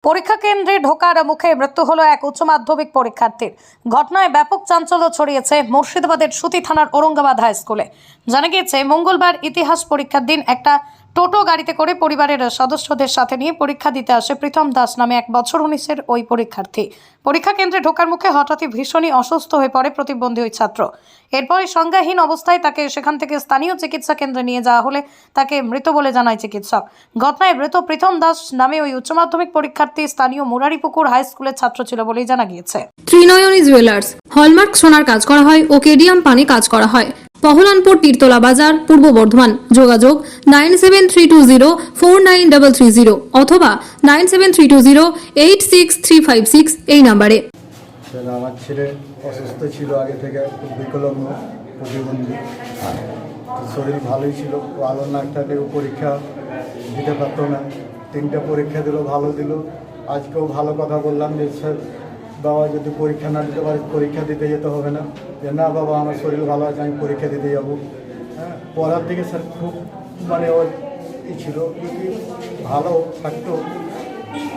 পরীক্ষা কেন্দ্রে ঢোকার মুখে মৃত্যু হলো এক উচ্চ মাধ্যমিক পরীক্ষার্থীর। ঘটনায় ব্যাপক চাঞ্চল্য ছড়িয়েছে মুর্শিদাবাদের সুতি থানার ঔরঙ্গাবাদ হাই স্কুলে। জানা গিয়েছে, মঙ্গলবার ইতিহাস পরীক্ষার দিন একটা টোটো গাড়িতে করে পরিবারের সদস্যদের সাথে নিয়ে পরীক্ষা দিতে আসে প্রীতম দাস নামে 1 বছর 19-এর ওই পরীক্ষার্থী। পরীক্ষা কেন্দ্রে ঢোকার মুখে হঠাৎই ভীষণই অসুস্থ হয়ে পড়ে প্রতিবন্ধী ওই ছাত্র। এরপরে সংজ্ঞাহীন অবস্থায় তাকে সেখান থেকে স্থানীয় চিকিৎসা কেন্দ্রে নিয়ে যাওয়া হলে তাকে মৃত বলে জানায় চিকিৎসক। ঘটনায় মৃত প্রীতম দাস নামে ওই উচ্চ মাধ্যমিক পরীক্ষার্থী স্থানীয় মুরারিপুকুর হাই স্কুলের ছাত্র ছিল বলেই জানা গিয়েছে। ত্রিনয়নী জুয়েলার্স, হলমার্ক সোনার কাজ করা হয় ও কেডিয়াম পানি কাজ করা হয়। পহলানপুর তীরতলা বাজার, পূর্ব বর্ধমান। যোগাযোগ 9732049330 অথবা 9732086356 এই নম্বরে। আমার ছেলে অসুস্থ ছিল আগে থেকে, খুব বিকলাঙ্গ, প্রতিবন্ধী। শরীর ভালোই ছিল, ভালো না থাকলেও পরীক্ষা দিতে পারতো না। 3টে পরীক্ষা দিল, ভালো দিল। আজকেও ভালো কথা বললাম যে স্যার বাবা যদি পরীক্ষা না দিতে পারি পরীক্ষা দিতে যেতে হবে না। যে না বাবা আমার শরীর ভালো আছে, আমি পরীক্ষা দিতে যাবো। হ্যাঁ, পড়ার দিকে স্যার খুব ওর ছিল, যদি ভালো থাকতো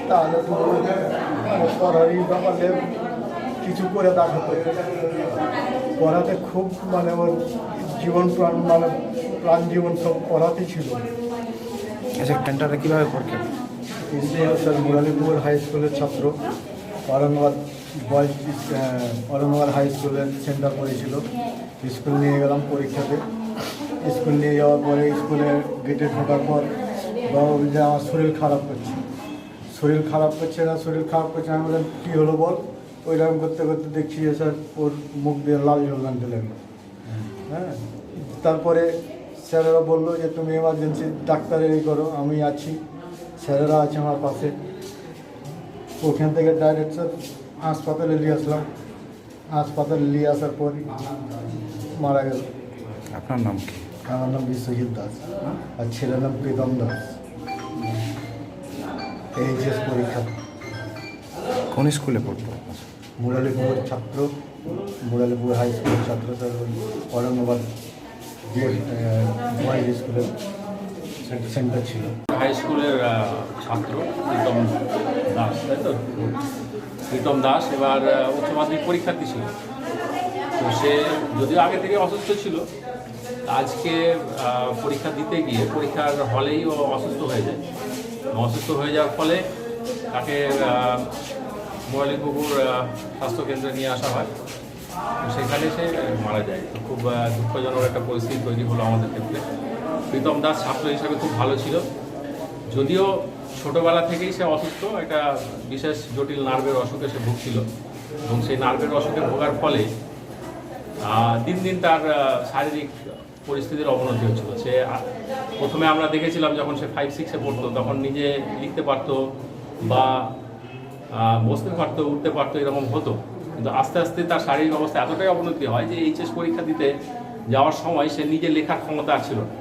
তাহলে তো পড়ারই ব্যাপারে কিছু করে দেখাতো। পড়াতে খুব ওর জীবন প্রাণ প্রাণ জীবন সব পড়াতে ছিল। আচ্ছা, সেন্টারে কীভাবে পরীক্ষা? স্যার মুরালিপুর হাই স্কুলের ছাত্র, ঔরঙ্গাবাদ ঔরঙ্গাবাদ হাই স্কুলের সেন্টার পড়েছিল। স্কুল নিয়ে গেলাম পরীক্ষাতে। স্কুল নিয়ে যাওয়ার পরে স্কুলের গেটে ঢোকার পর বাবা বলছে আমার শরীর খারাপ করছে, শরীর খারাপ করছে না, শরীর খারাপ করছে। আমি বললাম কী হলো বল। ওইরকম করতে করতে দেখছি যে স্যার ওর মুখ দিয়ে লাল জল আনতে লাগলো। হ্যাঁ, তারপরে স্যারেরা বললো যে তুমি এমার্জেন্সি ডাক্তারের করো, আমি আছি, স্যারেরা আছে আমার পাশে। ওখান থেকে ডাইরেক্ট স্যার হাসপাতালে নিয়ে আসলাম। হাসপাতালে নিয়ে আসার পর মারা গেল। আপনার নাম কি? আমার নাম বিশ্বজিৎ দাস, আর ছেলের নাম প্রীতম দাস। এইচএস পরীক্ষা। কোন স্কুলে পড়তো? মুরালিপুর ছাত্র, মুরালিপুর হাই স্কুলের ছাত্র। স্যার ঔরঙ্গাবাদ বয়েজ স্কুলের সেন্টার ছিল। হাই স্কুলের ছাত্র প্রীতম দাস, তাই তো? প্রীতম দাস এবার উচ্চ মাধ্যমিক পরীক্ষার্থী ছিল। তো সে যদিও আগে থেকে অসুস্থ ছিল, আজকে পরীক্ষা দিতে গিয়ে পরীক্ষার হলেই ও অসুস্থ হয়ে যায়। অসুস্থ হয়ে যাওয়ার ফলে তাকে মুরালিপুকুর স্বাস্থ্যকেন্দ্রে নিয়ে আসা হয়। সেখানে সে মারা যায়। তো খুব দুঃখজনক একটা পরিস্থিতি তৈরি হলো আমাদের ক্ষেত্রে। প্রীতম দাস ছাত্র হিসাবে খুব ভালো ছিল, যদিও ছোটোবেলা থেকেই সে অসুস্থ। একটা বিশেষ জটিল নার্ভের অসুখে সে ভুগছিল, এবং সেই নার্ভের অসুখে ভোগার ফলে দিন দিন তার শারীরিক পরিস্থিতির অবনতি হচ্ছিল। সে প্রথমে আমরা দেখেছিলাম যখন সে 5-6-এ পড়তো, তখন নিজে লিখতে পারতো বা বসতে পারতো, উঠতে পারতো, এরকম হতো। কিন্তু আস্তে আস্তে তার শারীরিক অবস্থা এতটাই অবনতি হয় যে এইচএস পরীক্ষা দিতে যাওয়ার সময় সে নিজে লেখার ক্ষমতা আর ছিল না।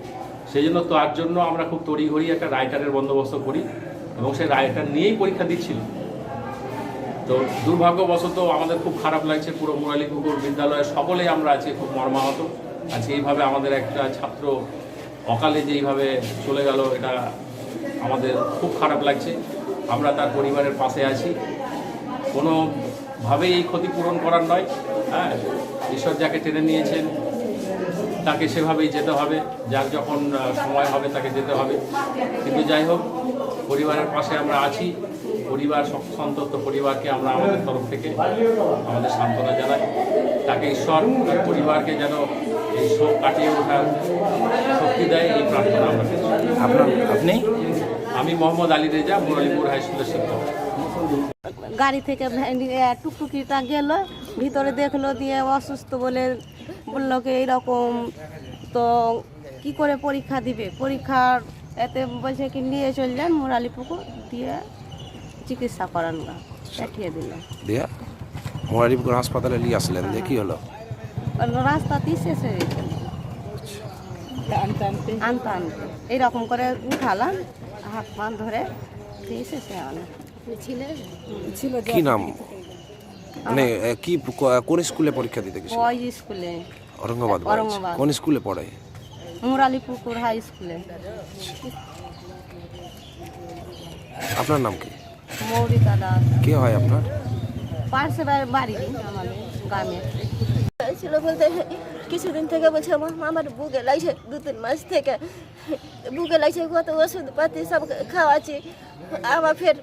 সেই জন্য তার জন্য আমরা খুব তড়িঘড়ি একটা রাইটারের বন্দোবস্ত করি, এবং সেই রাইটার নিয়েই পরীক্ষা দিচ্ছিল। তো দুর্ভাগ্যবশত আমাদের খুব খারাপ লাগছে, পুরো মুরালিপুকুর বিদ্যালয়ের সকলেই আমরা আছি খুব মর্মাহত। আজকে এইভাবে আমাদের একটা ছাত্র অকালে যে এইভাবে চলে গেল, এটা আমাদের খুব খারাপ লাগছে। আমরা তার পরিবারের পাশে আছি। কোনোভাবেই এই ক্ষতিপূরণ করার নয়। হ্যাঁ, ঈশ্বর যাকে টেনে নিয়েছেন তাকে সেভাবেই যেতে হবে, যার যখন সময় হবে তাকে যেতে হবে। কিন্তু যাই হোক, পরিবারের পাশে আমরা আছি। পরিবার সন্তপ্ত পরিবারকে আমরা আমাদের তরফ থেকে আমাদের সান্ত্বনা জানাই। তাকে ঈশ্বর তার পরিবারকে যেন এই শোক কাটিয়ে ওঠার শক্তি দেয়, এই প্রার্থনা আমরা করছি। আপনি? আমি মোহাম্মদ আলী রেজা, মুরালিপুর হাই স্কুলের শিক্ষক। গাড়ি থেকে টুকটুকিটা গেল, ভিতরে দেখলো, দিয়ে অসুস্থ বলে বললো কি এইরকম, তো কি করে পরীক্ষা দিবে। পরীক্ষার এতে বলছে কি নিয়ে চললেন মুরালিপুকুর, দিয়ে চিকিৎসা করান, পাঠিয়ে দিল। দিয়ে মুরালিপুকুর হাসপাতালে নিয়ে আসলেন, দিয়ে কি হলো? রাস্তাতেই শেষ হয়ে গেছিল, আনতে আনতে এইরকম করে উঠালাম, হাত পা ধরে দিয়ে শেষে আনা। কি নাম, মানে কি কোন স্কুলে পরীক্ষা দিতে গেছে? ওই স্কুলে, ঔরঙ্গাবাদ। কোন স্কুলে পড়ে? মুরালিপুকুর হাই স্কুলে। আপনার নাম কি? মৌরিকা দাস কে হয় আপনার? পাশে বাড়ি আমাদের গ্রামে ছিল বলতে কিছুদিন থেকে বলছে আমার বুকে লাগছে 2-3 মাস থেকে বুকে লাগছে, কত ওষুধ পাতি সব খাওয়াচ্ছি, আবার ফের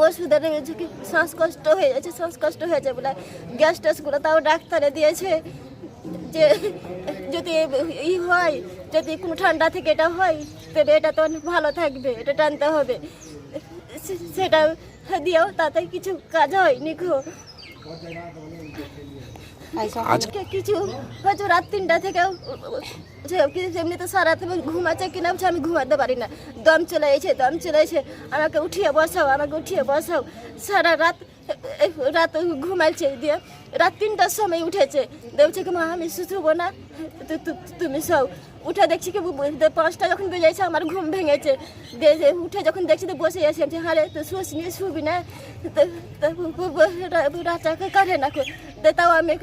ওষুধের শ্বাসকষ্ট হয়ে যাচ্ছে, শ্বাসকষ্ট হয়েছে বলে গ্যাস ট্যাসগুলো তাও ডাক্তারে দিয়েছে যে যদি ই হয়, যদি কোনো ঠান্ডা থেকে এটা হয় তবে এটা তো অনেক ভালো থাকবে, এটা টানতে হবে, সেটা দিয়েও তাতে কিছু কাজ হয়নি গো। আজকে কিছু হয়তো রাত 3টা থেকে এমনি তো সারা রাত ঘুমাচ্ছে কিনা আমি ঘুমাতে পারি না, দম চলে এসে আমাকে উঠিয়ে বসাও, সারা রাত ঘুমাইছে, দিয়ে রাত 3টার সময় উঠেছে, দেখছে কি মা আমি শুবো না, তুমি সব উঠে দেখছি কি 5টা যখন বেজেছে আমার ঘুম ভেঙেছে, উঠে যখন দেখছি তো বসে আছি, আমি হারে তো শুবি না, রাজাকে কারে না, তাও আমি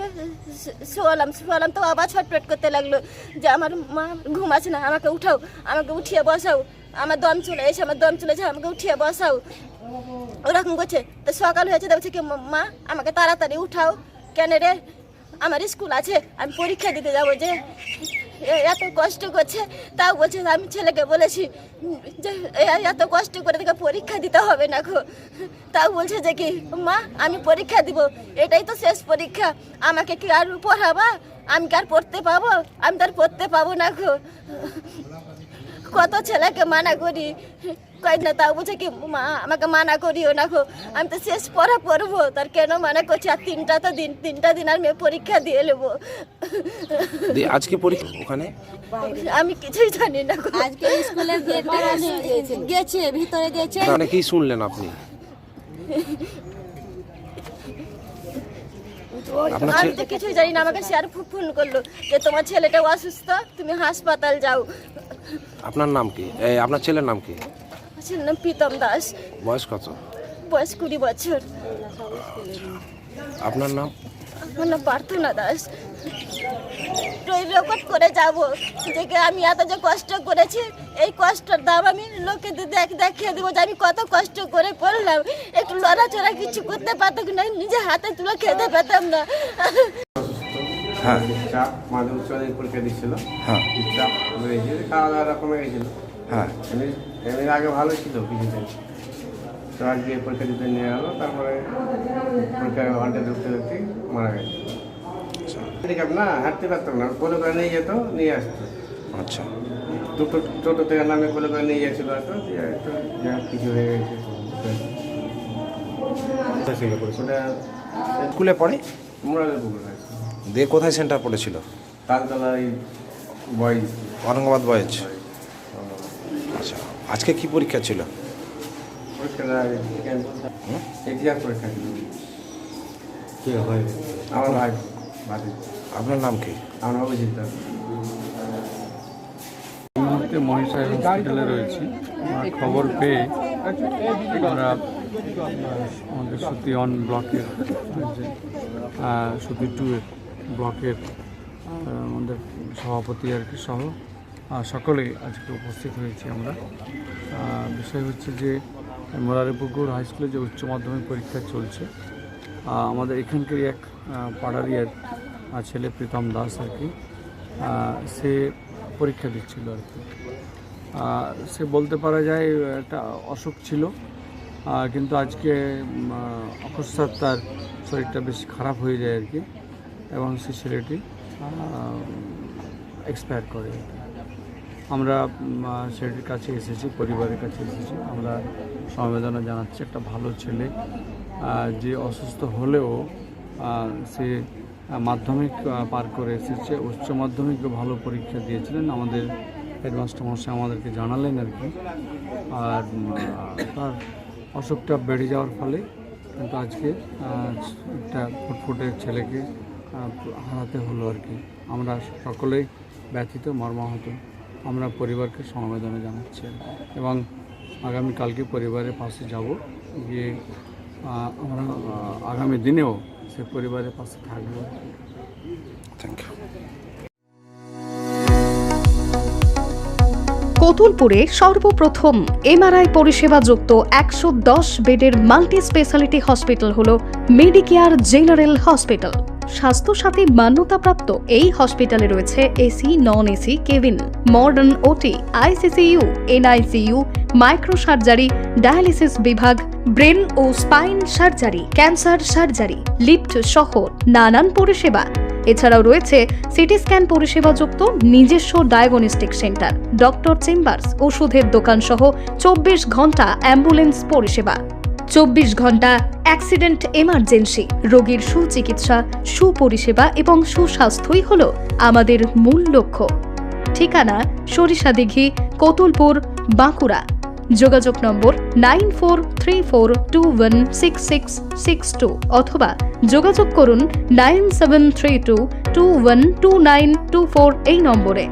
শোয়ালাম তো আবার ছটপট করতে লাগলো যে আমার মা ঘুমাচ্ছে না, আমাকে উঠিয়ে বসাও, আমার দম চলে এসে আমাকে উঠিয়ে বসাও, ওরকম করছে। তো সকাল হয়েছে, দেখছে কি মা আমাকে তাড়াতাড়ি উঠাও, কেন রে আমার স্কুল আছে, আমি পরীক্ষা দিতে যাবো, যে এত কষ্ট করছে, তাও বলছে আমি ছেলেকে বলেছি যে এত কষ্ট করে দেখে পরীক্ষা দিতে হবে না গো, তাও বলছে যে কি মা আমি পরীক্ষা দিব, এটাই তো শেষ পরীক্ষা, আমাকে কি আর পড়াবা, আমি কি আর পড়তে পাবো, আমি তো আর পড়তে পাবো না গো, কত ছেলেকে মানা করি কই না, তাও বলছে কি মা আমাকে মানা করিও না গো, আমি তো শেষ পড়া পড়বো, তার কেন মানা করছি, আর 3টা দিন আর মেয়ে পরীক্ষা দিয়ে নেবো। আজকে পরীক্ষা ওখানে আমি কিছুই জানি না, আজকে স্কুলের গেছে ভিতরে গেছে, মানে কি শুনলেন আপনি? আমি তো কিছুই জানি না, আমাকে স্যার ফোন করলো যে তোমার ছেলেটা অসুস্থ, তুমি হাসপাতাল যাও। আপনার নাম কি? আপনার ছেলের নাম কি? ছেলের নাম প্রীতম দাস। বয়স কত? বয়স 20 বছর। আপনার নাম? আমার নাম প্রার্থনা দাস। রেকর্ড করে যাব যে আমি এত যে কষ্ট করেছি, এই কষ্টের দাম আমি লোকে দেখিয়ে দেবো যে আমি কত কষ্ট করে পড়লাম, একটু লড়াচড়া কিছু করতে পারতাম না, নিজে হাতে তুলে খেতে পেতাম না। হ্যাঁ চাপ মাঝে উচ্চমাধ্যমিক পরীক্ষা দিচ্ছিল, হ্যাঁ চাপ বেড়েছিল, খাওয়া দাওয়া কমে গেছিল, হ্যাঁ এমনি আগে ভালো ছিল কিছুদিন, তো আজকে পরীক্ষা দিতে নিয়ে গেলো, তারপরে পরীক্ষা হলটা ঢুকতে মারা গেছে। না হাঁটতে পারতাম না, কোলে করে নিয়ে যেত, নিয়ে আসতো। আচ্ছা, দুটো টোটো থেকে নামে কোলে করে নিয়ে যাচ্ছিল, আসতো কিছু হয়ে গেছে। স্কুলে পড়ে মোরালের পুকুর আছে, দিয়ে কোথায় সেন্টার পড়েছিল? Taltala boys, Aurangabad boys. আচ্ছা, আজকে কি পরীক্ষা ছিল? পরীক্ষাটা ইতিহাস পরীক্ষা ছিল। আমার ভাই ভাবি। আপনার নাম কি? আমার অভিজিৎ দাস। এই মুহূর্তে মহিষাই হসপিটালে রয়েছি। খবর পেয়ে আমরা আমাদের সুতি অন ব্লকের যে সুতি 2 ব্লকের আমাদের সভাপতি আর কি সহ সকলেই আজকে উপস্থিত হয়েছি আমরা। বিষয় হচ্ছে যে মোরারিপুকুর হাই স্কুলে যে উচ্চ মাধ্যমিক পরীক্ষা চলছে, আমাদের এখানকারই এক পাড়ারই এক ছেলে প্রীতম দাস আর কি, সে পরীক্ষা দিচ্ছিল আর কি। সে বলতে পারা যায় একটা অসুখ ছিল, কিন্তু আজকে অকস্মাৎ তার শরীরটা বেশ খারাপ হয়ে যায় আর কি, এবং সে ছেলেটি এক্সপায়ার করে। আমরা ছেলেটির কাছে এসেছি, পরিবারের কাছে এসেছি, আমরা সমবেদনা জানাচ্ছি। একটা ভালো ছেলে যে অসুস্থ হলেও সে মাধ্যমিক পার করে এসেছে, উচ্চ মাধ্যমিকও ভালো পরীক্ষা দিয়েছিলেন। আমাদের হেডমাস্টার মশাই আমাদেরকে জানালেন আর কি। আর তার অসুখটা বেড়ে যাওয়ার ফলে কিন্তু আজকে একটা ফুটফুটে ছেলেকে হারাতে হলো আর কি। আমরা সকলেই ব্যথিত, মর্মাহত। আমরা পরিবারকে সমবেদনা জানাচ্ছি এবং আগামীকালকে পরিবারের পাশে যাব, গিয়ে আমরা আগামী দিনেও সে পরিবারের পাশে থাকবো। Thank you. কতুলপুরে সর্বপ্রথম এমআরআই পরিষেবা যুক্ত 110 বেডের মাল্টি স্পেশালিটি হসপিটাল হল মেডিকেয়ার জেনারেল হসপিটাল। স্বাস্থ্যসাথী মান্যতাপ্রাপ্ত এই হসপিটালে রয়েছে AC, non AC cabin, modern OT, ICCU, NICU, micro surgery, dialysis বিভাগ, ব্রেন ও spine surgery, cancer surgery, lift সহ নানান পরিষেবা। এছাড়াও রয়েছে সিটি স্ক্যান পরিষেবা যুক্ত নিজস্ব ডায়াগনস্টিক সেন্টার, ডক্টর চেম্বার্স, ওষুধের দোকান সহ 24 ঘন্টা অ্যাম্বুলেন্স পরিষেবা। 24 ঘন্টা অ্যাক্সিডেন্ট এমার্জেন্সি, রোগীর সুচিকিৎসা, সুপরিষেবা এবং সুস্বাস্থ্যই হল আমাদের মূল লক্ষ্য। ঠিকানা সরিষাদিঘি, কতুলপুর, বাঁকুড়া। যোগাযোগ নম্বর 9434216662 অথবা যোগাযোগ করুন 9732212924 এই নম্বরে।